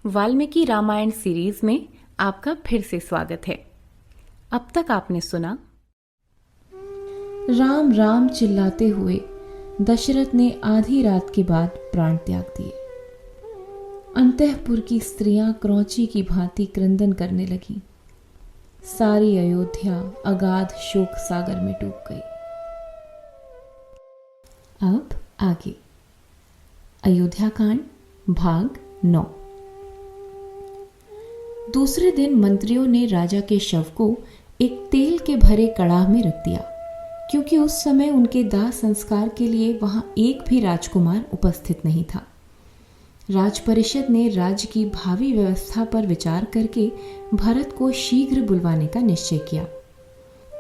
Valmiki Ramayan series में आपका फिर से स्वागत है। अब तक आपने सुना, राम राम चिल्लाते हुए दशरथ ने आधी रात के बाद प्राण त्याग दिए। अंतःपुर की स्त्रियां क्रौची की भांति क्रंदन करने लगीं। सारी अयोध्या अगाध शोक सागर में डूब गई। अब आगे अयोध्या कांड भाग 9। दूसरे दिन मंत्रियों ने राजा के शव को एक तेल के भरे कड़ाह में रख दिया, क्योंकि उस समय उनके दाह संस्कार के लिए वहां एक भी राजकुमार उपस्थित नहीं था। राज परिषद ने राज्य की भावी व्यवस्था पर विचार करके भरत को शीघ्र बुलवाने का निश्चय किया।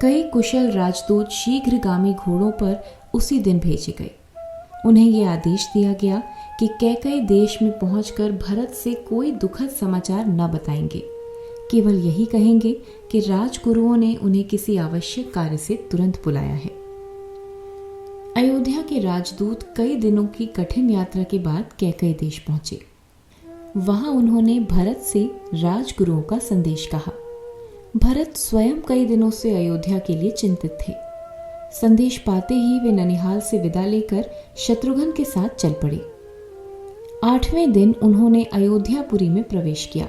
कई कुशल राजदूत शीघ्रगामी घोड़ों पर उसी दिन भेजे गए। उन्हें यह आदेश दिया गया कि कैकई देश में पहुंचकर भरत से कोई दुखद समाचार न बताएंगे, केवल यही कहेंगे कि राजगुरुओं ने उन्हें किसी आवश्यक कार्य से तुरंत बुलाया है। अयोध्या के राजदूत कई दिनों की कठिन यात्रा के बाद कैकई देश पहुंचे। वहां उन्होंने भरत से राजगुरुओं का संदेश कहा। भरत स्वयं कई दिनों से अयोध्या के लिए चिंतित थे। संदेश पाते ही वे ननिहाल से विदा लेकर शत्रुघ्न के साथ चल पड़े। 8वें दिन उन्होंने अयोध्यापुरी में प्रवेश किया।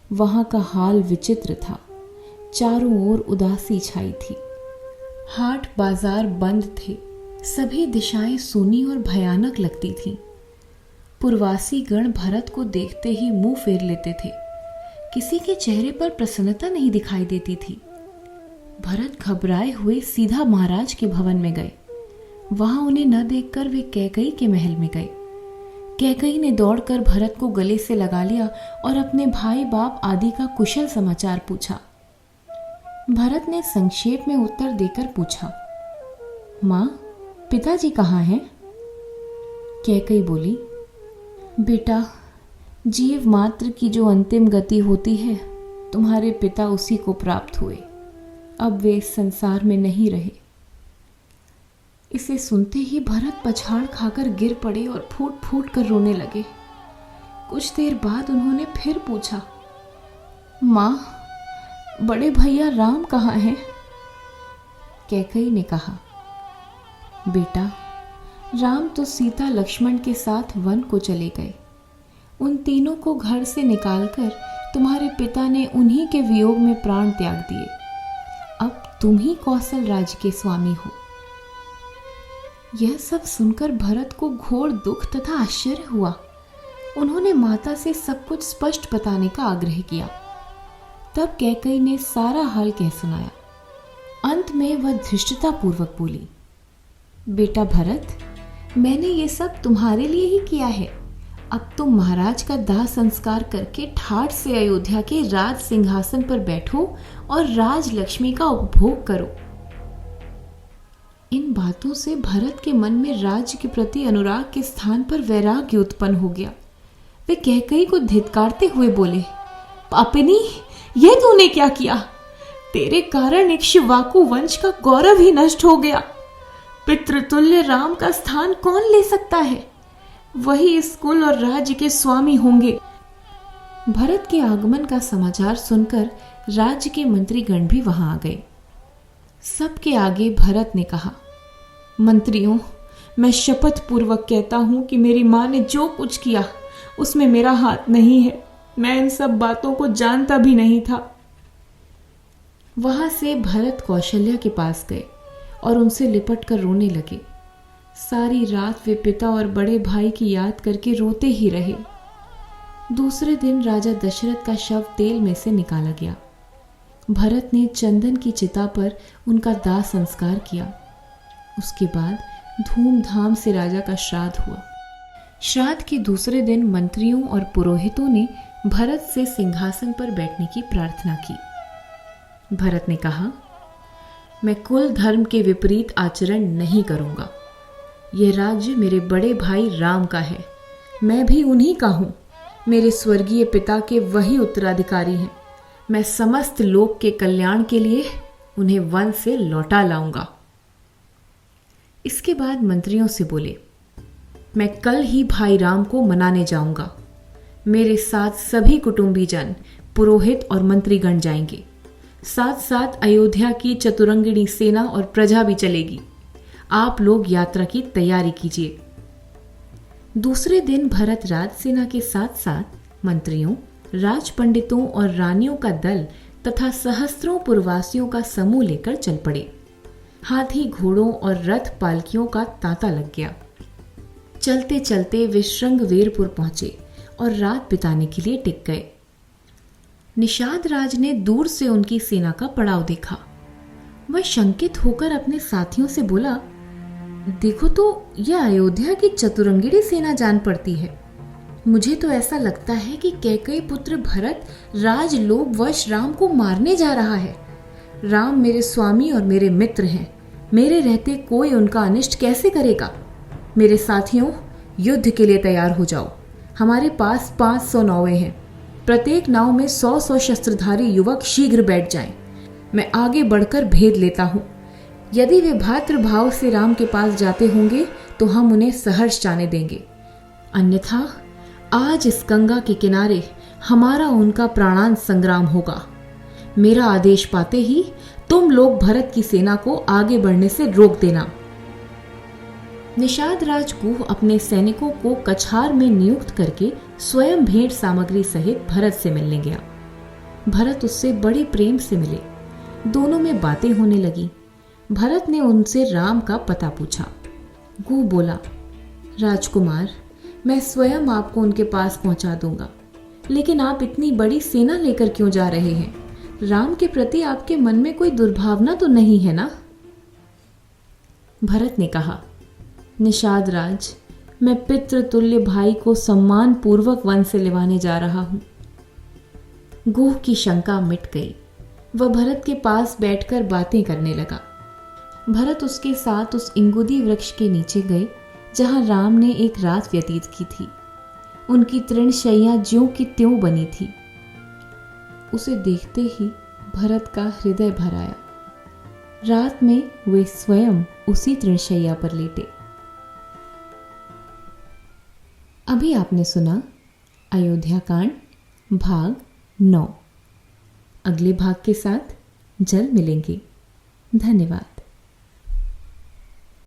वहां का हाल विचित्र था। चारों ओर उदासी छाई थी। हाट बाजार बंद थे। सभी दिशाएं सूनी और भयानक लगती थीं। पुरवासी गण भरत को देखते ही मुंह फेर लेते थे। किसी के चेहरे पर प्रसन्नता नहीं दिखाई देती थी। भरत घबराए हुए सीधा महाराज के भवन में गए। वहां उन्हें न देखकर वे कैकई के महल में गए। कैकई ने दौड़कर भरत को गले से लगा लिया और अपने भाई बाप आदि का कुशल समाचार पूछा। भरत ने संक्षेप में उत्तर देकर पूछा, मां, पिताजी कहाँ हैं? कैकई बोली, बेटा, जीव मात्र की जो अंतिम गति होती है, तुम्हारे पिता उसी को प्राप्त हुए। अब वे इस संसार में नहीं रहे। इसे सुनते ही भरत पछाड़ खाकर गिर पड़े और फूट फूट कर रोने लगे। कुछ देर बाद उन्होंने फिर पूछा, मां, बड़े भैया राम कहाँ हैं? कैकई ने कहा, बेटा, राम तो सीता लक्ष्मण के साथ वन को चले गए। उन तीनों को घर से निकालकर तुम्हारे पिता ने उन्हीं के वियोग में प्राण त्याग दिए। अब तुम ही कौशल राज्य के स्वामी हो। यह सब सुनकर भरत को घोर दुख तथा आश्चर्य हुआ। उन्होंने माता से सब कुछ स्पष्ट बताने का आग्रह किया। तब कैकई ने सारा हाल कह सुनाया। अंत में वह धृष्टता पूर्वक बोली, बेटा भरत, मैंने ये सब तुम्हारे लिए ही किया है। अब तुम महाराज का दाह संस्कार करके ठाठ से अयोध्या के राज सिंहासन पर बैठो और राज लक्ष्मी का उपभोग करो। इन बातों से भरत के मन में राज्य के प्रति अनुराग के स्थान पर वैराग्य उत्पन्न हो गया। वे कैकई को धिक्कारते हुए बोले, पापिनी, यह तूने क्या किया? तेरे कारण इक्ष्वाकु वंश का गौरव ही नष्ट हो गया। पितृतुल्य राम का स्थान कौन ले सकता है? वही इस कुल और राज्य के स्वामी होंगे। भरत के आगमन का समाचार सुनकर राज्य के मंत्रीगण भी वहां आ गए। सबके आगे भरत ने कहा, मंत्रियों, मैं शपथ पूर्वक कहता हूं कि मेरी मां ने जो कुछ किया उसमें मेरा हाथ नहीं है। मैं इन सब बातों को जानता भी नहीं था। वहां से भरत कौशल्या के पास गए और उनसे लिपट कर रोने लगे। सारी रात वे पिता और बड़े भाई की याद करके रोते ही रहे। दूसरे दिन राजा दशरथ का शव तेल में से निकाला गया। भरत ने चंदन की चिता पर उनका दाह संस्कार किया। उसके बाद धूमधाम से राजा का श्राद्ध हुआ। श्राद्ध के दूसरे दिन मंत्रियों और पुरोहितों ने भरत से सिंहासन पर बैठने की प्रार्थना की। भरत ने कहा, मैं कुल धर्म के विपरीत आचरण नहीं करूंगा। यह राज्य मेरे बड़े भाई राम का है। मैं भी उन्हीं का हूं। मेरे स्वर्गीय पिता के वही उत्तराधिकारी हैं। मैं समस्त लोक के कल्याण के लिए उन्हें वन से लौटा लाऊंगा। इसके बाद मंत्रियों से बोले, मैं कल ही भाई राम को मनाने जाऊंगा। मेरे साथ सभी कुटुंबीजन, पुरोहित और मंत्रीगण जाएंगे। साथ साथ अयोध्या की चतुरंगिणी सेना और प्रजा भी चलेगी। आप लोग यात्रा की तैयारी कीजिए। दूसरे दिन भरत राजसेना के साथ साथ मंत्रियों, राज पंडितों और रानियों का दल तथा सहस्त्रों पुरवासियों का समूह लेकर चल पड़े। हाथी, घोड़ों और रथ पालकियों का तांता लग गया। चलते चलते वे श्रृंगवेरपुर पहुंचे और रात बिताने के लिए टिक गए। निषाद राज ने दूर से उनकी सेना का पड़ाव देखा। वह शंकित होकर अपने साथियों से बोला, देखो तो यह अयोध्या की चतुरंगिणी सेना जान पड़ती है। मुझे तो ऐसा लगता है कि कैकेयी पुत्र भरत राजलोभ वश राम को मारने जा रहा है। राम मेरे स्वामी और मेरे मित्र हैं। मेरे रहते कोई उनका अनिष्ट कैसे करेगा? मेरे साथियों, युद्ध के लिए तैयार हो जाओ। हमारे पास 500 नावें हैं। प्रत्येक नाव में 100 शस्त्रधारी युवक शीघ्र बैठ जाएं। मैं आगे बढ़कर भेद लेता हूं। यदि वे भातृभाव से राम के पास जाते होंगे तो हम उन्हें सहर्ष जाने देंगे, अन्यथा आज इस गंगा के किनारे हमारा उनका प्राणांत संग्राम होगा। मेरा आदेश पाते ही तुम लोग भरत की सेना को आगे बढ़ने से रोक देना। निषाद राज गुह अपने सैनिकों को कछार में नियुक्त करके स्वयं भेंट सामग्री सहित भरत से मिलने गया। भरत उससे बड़े प्रेम से मिले। दोनों में बातें होने लगी। भरत ने उनसे राम का पता पूछा। गुह बोला, राजकुमार, मैं स्वयं आपको उनके पास पहुंचा दूंगा, लेकिन आप इतनी बड़ी सेना लेकर क्यों जा रहे हैं? राम के प्रति आपके मन में कोई दुर्भावना तो नहीं है ना? भरत ने कहा, निषाद राज, मैं पितृतुल्य भाई को सम्मान पूर्वक वन से लिवाने जा रहा हूं। गुह की शंका मिट गई। वह भरत के पास बैठकर बातें करने लगा। भरत उसके साथ उस इंगुदी वृक्ष के नीचे गए जहां राम ने एक रात व्यतीत की थी। उनकी तृणशैया ज्यों की त्यों बनी थी। उसे देखते ही भरत का हृदय भर आया। रात में वे स्वयं उसी तृणशैया पर लेटे। अभी आपने सुना अयोध्या कांड भाग 9। अगले भाग के साथ जल्द मिलेंगे। धन्यवाद।